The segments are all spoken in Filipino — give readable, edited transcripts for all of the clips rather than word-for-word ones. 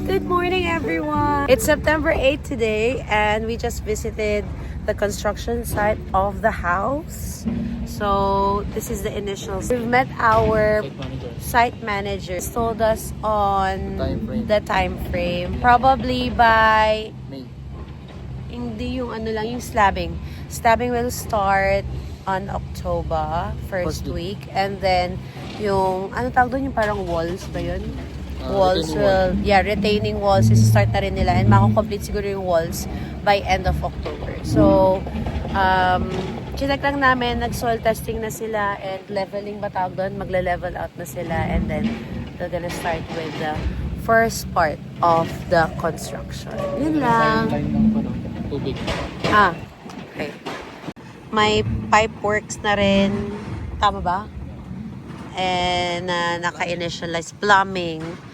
Good morning, everyone! It's September 8 today, and we just visited the construction site of the house. So, this is the initial. We've met our site manager. He told us on the time frame. Probably by May. Hindi yung ano lang, yung slabbing. Slabbing will start on October, first week. And then, yung, ano tawag doon, yung parang walls ba yun? Walls will, retaining walls is start na rin nila. And mako-complete siguro yung walls by end of October. So, chinek lang namin, nag-soil testing na sila and leveling ba tawag doon? Magle-level out na sila. And then, they're gonna start with the first part of the construction. Yun lang. Tubig. Okay. May pipe works na rin. Tama ba? And naka-initialize plumbing.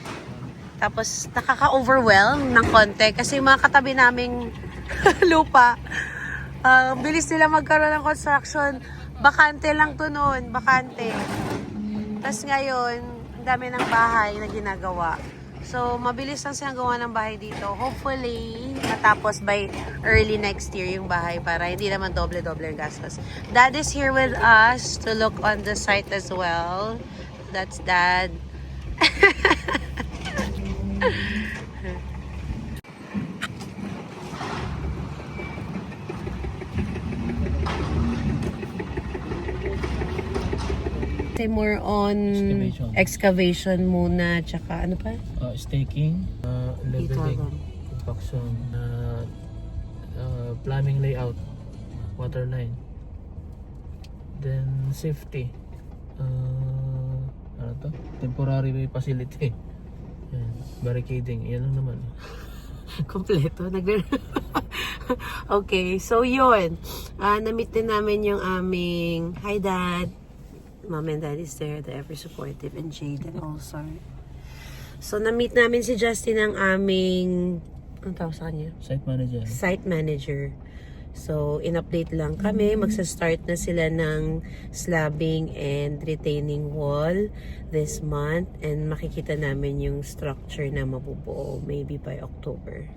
Tapos nakaka-overwhelm ng konti kasi yung mga katabi naming lupa, bilis nila magkaroon ng construction. Bakante lang to noon. Bakante. Tapos ngayon, ang dami ng bahay na ginagawa. So, mabilis lang silang gawa ng bahay dito. Hopefully, matapos by early next year yung bahay para hindi naman doble-doble ang gastos. Dad is here with us to look on the site as well. That's Dad. Say more on excavation muna, tsaka ano pa? Staking, leveling, compaction, plumbing layout, water line, then safety, ano to? Temporary facility, barricading, yan lang naman. Kompleto. Okay, so yun. Na-meet din namin yung aming, hi Dad. Mom and Dad is there, they're ever supportive, and Jaden also. So, na-meet namin si Justin ang aming, ano tawag sa kanya? Site manager. So, in-update lang kami. Magsa-start na sila ng slabbing and retaining wall this month. And makikita namin yung structure na mabubuo maybe by October.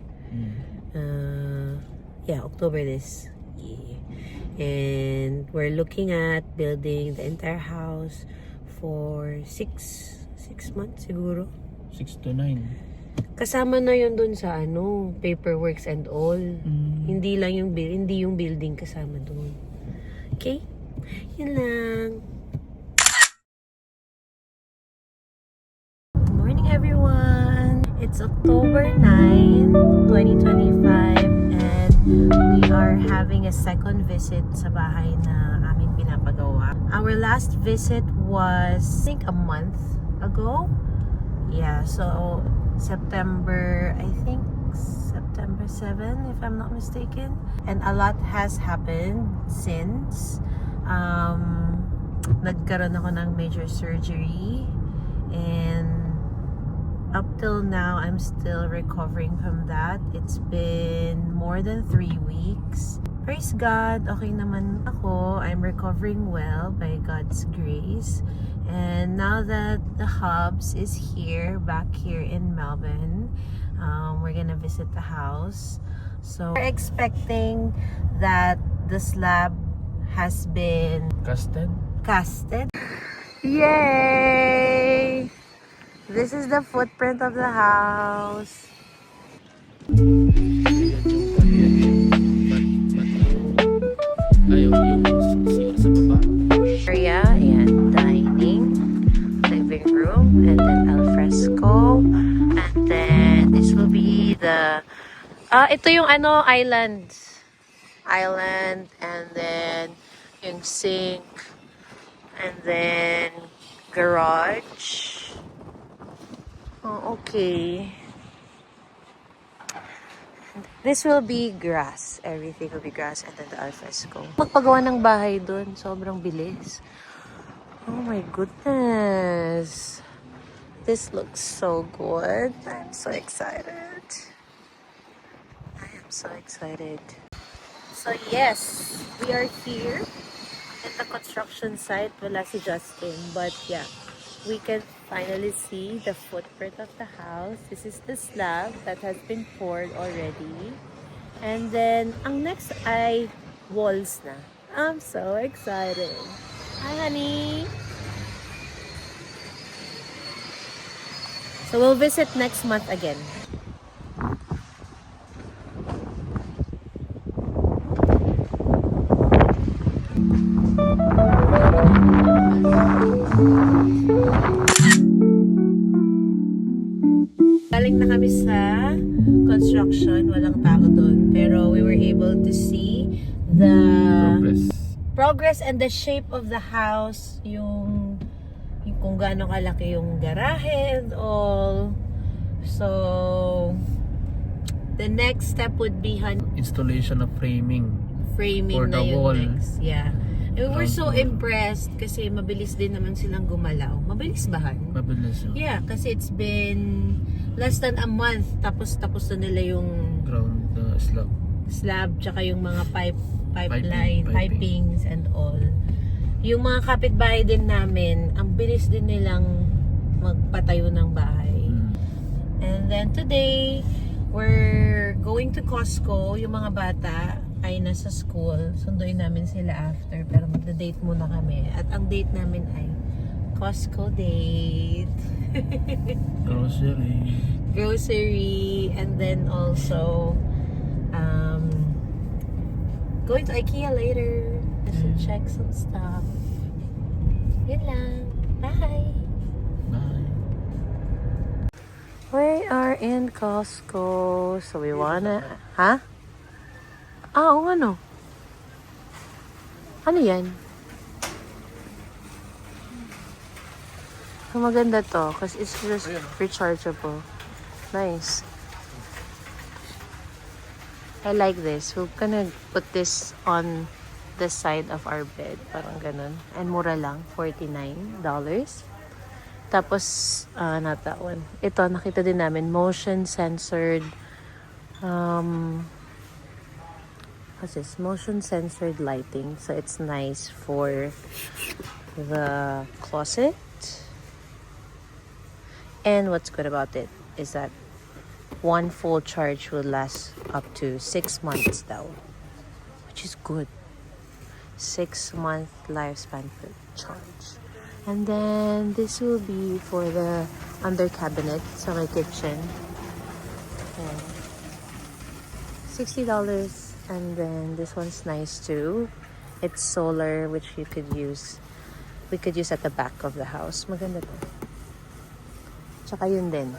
October this year. And we're looking at building the entire house for 6 months siguro. 6 to 9. Kasama na yun dun sa paperworks and all. Hindi lang yung hindi yung building kasama dun. Okay? Yun lang. Good morning, everyone. It's October 9, 2025, and we are having a second visit sa bahay na aming pinapagawa. Our last visit was, I think, a month ago. Yeah, so September 7, if I'm not mistaken. And a lot has happened since. Nagkaroon ako ng major surgery, and up till now, I'm still recovering from that. It's been more than 3 weeks. Praise God, okay naman ako. I'm recovering well by God's grace. And now that the Hubs is here, back here in Melbourne, we're gonna visit the house. So we're expecting that the slab has been casted. Yay! This is the footprint of the house. Area and dining, living room, and then alfresco, and then this will be the ito yung island, and then yung sink, and then garage. Oh, okay. This will be grass. Everything will be grass, and then the alfresco. Magpagawa ng bahay dun. Sobrang bilis. Oh my goodness. This looks so good. I'm so excited. So yes, we are here at the construction site. Wala si Justin. But yeah, we can finally see the footprint of the house. This is the slab that has been poured already. And then, ang next ay walls na. I'm so excited. Hi, honey! So, we'll visit next month again. Galing na kami sa construction, walang tao doon. Pero we were able to see the progress and the shape of the house, yung kung gaano kalaki yung garahe and all. So, the next step would be installation of framing framing for na the yung wall. next. Yeah. And we were so impressed kasi mabilis din naman silang gumalaw. Mabilis ba, Han? Mabilis yun. Yeah, kasi it's been less than a month tapos na nila yung Ground slab tsaka yung mga Piping. pipings and all. Yung mga kapitbahay din namin, ang bilis din nilang magpatayo ng bahay. And then today, we're going to Costco. Yung mga bata ay nasa school. Sunduin namin sila after. Pero magda-date muna kami. At ang date namin ay Costco date. Grocery. And then also, going to IKEA later. Just to check some stuff. Yun lang. Bye! Bye. We are in Costco. So we wanna... Ha? Ah, oo, ano? Ano yan? So, maganda to. Kasi it's just rechargeable. Nice. I like this. We're gonna put this on the side of our bed. Parang ganun. And mura lang. $49. Tapos, not that one. Ito, nakita din namin. Motion censored. What's this? Motion censored lighting. So, it's nice for the closet. And what's good about it is that one full charge will last up to 6 months though. Which is good. 6-month lifespan per charge. And then this will be for the under cabinet sa my kitchen. And $60. And then this one's nice too. It's solar, which you could use. We could use at the back of the house. Maganda to. Tsaka yun din.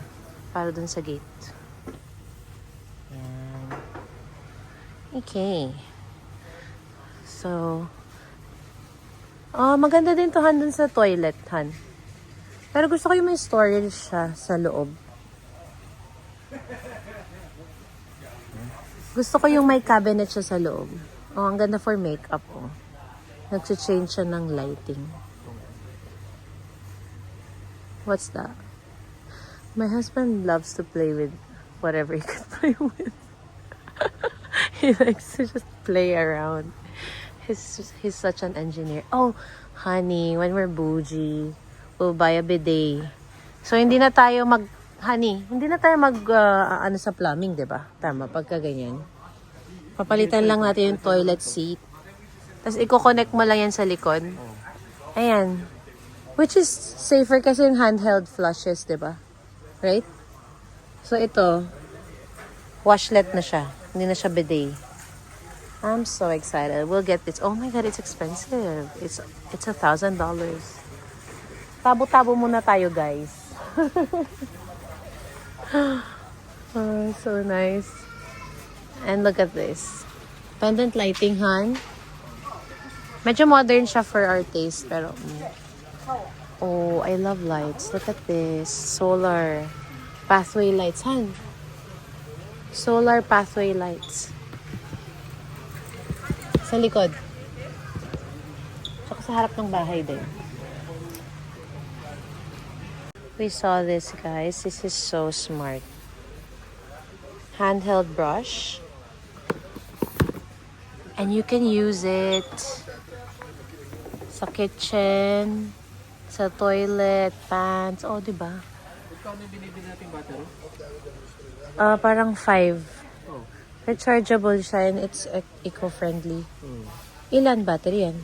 Para dun sa gate. Yan. Okay. So, maganda din to, Han, dun sa toilet, Han. Pero gusto ko yung may storage siya sa loob. Gusto ko yung may cabinet siya sa loob. Ang ganda for makeup, Nag-change siya ng lighting. What's that? My husband loves to play with whatever he can play with. He likes to just play around. He's such an engineer. Oh, honey, when we're bougie, we'll buy a bidet. So, hindi na tayo sa plumbing, di ba? Tama, pagka ganyan. Papalitan lang natin yung toilet seat. Tapos, i-connect mo lang yan sa likod. Ayan. Which is safer kasi yung handheld flushes, di ba? Right? So, ito, washlet na siya. Hindi na siya bidet. I'm so excited. We'll get this. Oh my God, it's expensive. It's $1,000. Tabo-tabo muna tayo, guys. Oh, so nice. And look at this. Pendant lighting, Han. Medyo modern siya for our taste, pero... Oh, I love lights. Look at this. Solar pathway lights, Han. Solar pathway lights. Sa likod. Tsaka sa harap ng bahay din. We saw this, guys. This is so smart. Handheld brush. And you can use it sa kitchen. Sa toilet, pants. Oh, di ba? Ikaw na binibili natin battery? Parang 5. Oh. Rechargeable siya and it's eco-friendly. Hmm. Ilan battery yan?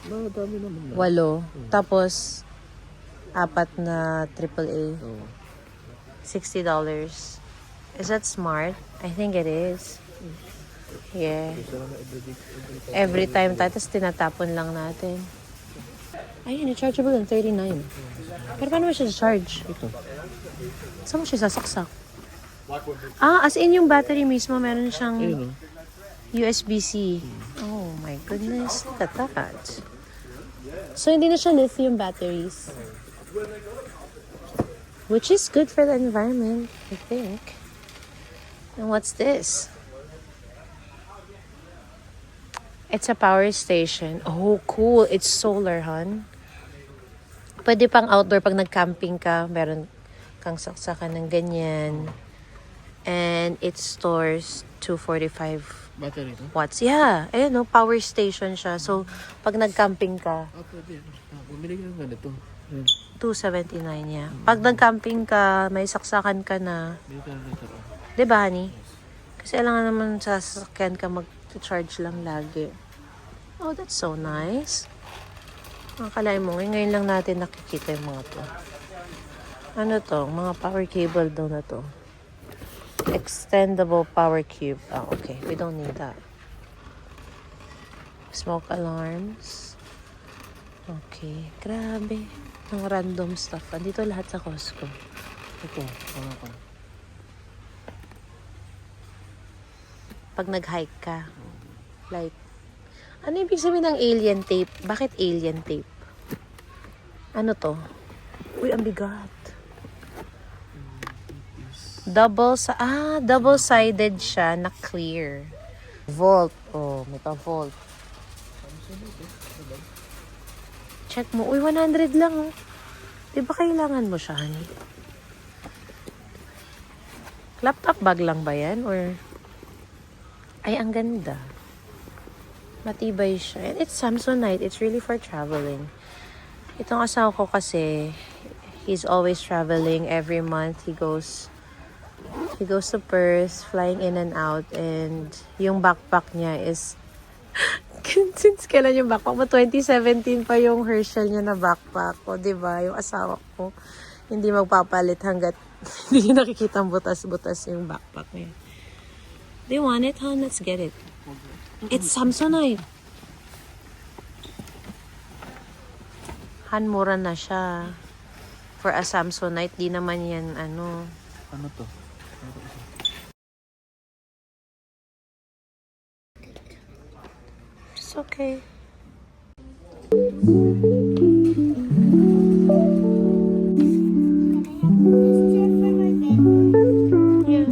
Dami naman na. 8. Tapos, 4 na AAA. Oh. $60. Is that smart? I think it is. Yeah. Isa lang na Every time tayo, tapos tinatapon lang natin. Ayun, rechargeable ng 39. Pero paano mo siya charge? Ito. Saan mo siya sasaksak? As in yung battery mismo, meron siyang Ayun, oh. USB-C. Oh my goodness, look at that. So, hindi na siya lithium batteries. Which is good for the environment, I think. And what's this? It's a power station. Oh, cool. It's solar, hon. Pwede pang outdoor pag nag-camping ka. Meron kang saksakan ng ganyan. And it stores 245 Battery ito? watts. Yeah. Ayun, no, power station siya. So, pag nag-camping ka, Pwede. Bumili ka ng ganito. Ayun. 279, yeah. Pag nag-camping ka, may saksakan ka na. Bili ka ng ganito. Diba, honey? Kasi alangan naman sa sasakyan ka mag-charge lang lagi. Oh, that's so nice. Akalain mo, ngayon lang natin nakikita yung mga to. Ano to? Mga power cable daw na to. Extendable power cube. Okay. We don't need that. Smoke alarms. Okay. Grabe. Ang random stuff. Andito lahat sa Costco. Ito. Mga pa. Pag nag-hike ka. Like, ano ibig sabihin ng alien tape? Bakit alien tape? Ano to? Uy, ang bigat. Double-sided siya na clear. Volt. Oh, may pa-volt. Check mo. Uy, 100 lang, oh. Di ba kailangan mo siya, honey? Laptop bag lang ba yan? Or... Ay, ang ganda. Matibay siya. And it's Samsonite. It's really for traveling. Itong asawa ko kasi, he's always traveling. Every month, he goes to Perth, flying in and out. And yung backpack niya is, since kailan yung backpack mo? 2017 pa yung Herschel niya na backpack ko, diba? Yung asawa ko, hindi magpapalit hanggat hindi nakikita ang butas-butas yung backpack niya. They want it, huh? Let's get it. It's Samsonite. Han, mura na siya. For a Samsonite, di naman yan, ano. Ano to? It's okay. Yeah.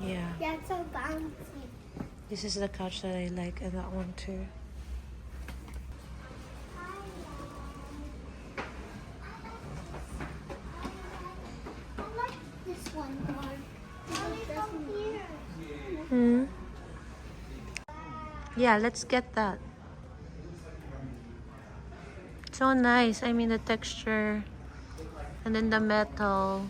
Yeah. Yeah, it's so bouncy. This is the couch that I like, and that one too. I like this one more. Hmm. Yeah, let's get that. So nice. I mean, the texture, and then the metal.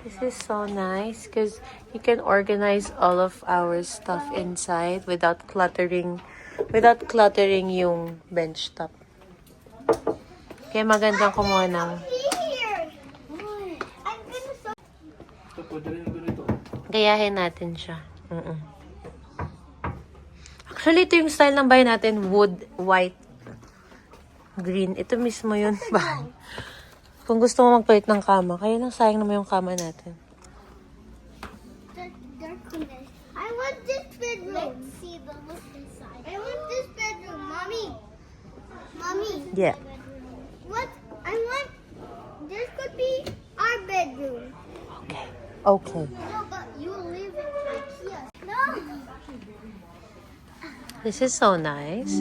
This is so nice because you can organize all of our stuff inside without cluttering yung bench top. Kaya magandang kumuha ng Here. I'm gonna show. Ito, pwede rin yung ganito. gayahin natin siya. Actually, ito yung style ng bahay natin, wood, white, green. Ito mismo yun ba? Kung gusto mo magpalit ng kama, kaya lang sayang naman yung kama natin. I want this bedroom. Let's see the look inside. I want this bedroom, mommy. Mommy. Yeah. What? I want. This could be our bedroom. Okay. Okay. No, but you live in IKEA. No. This is so nice.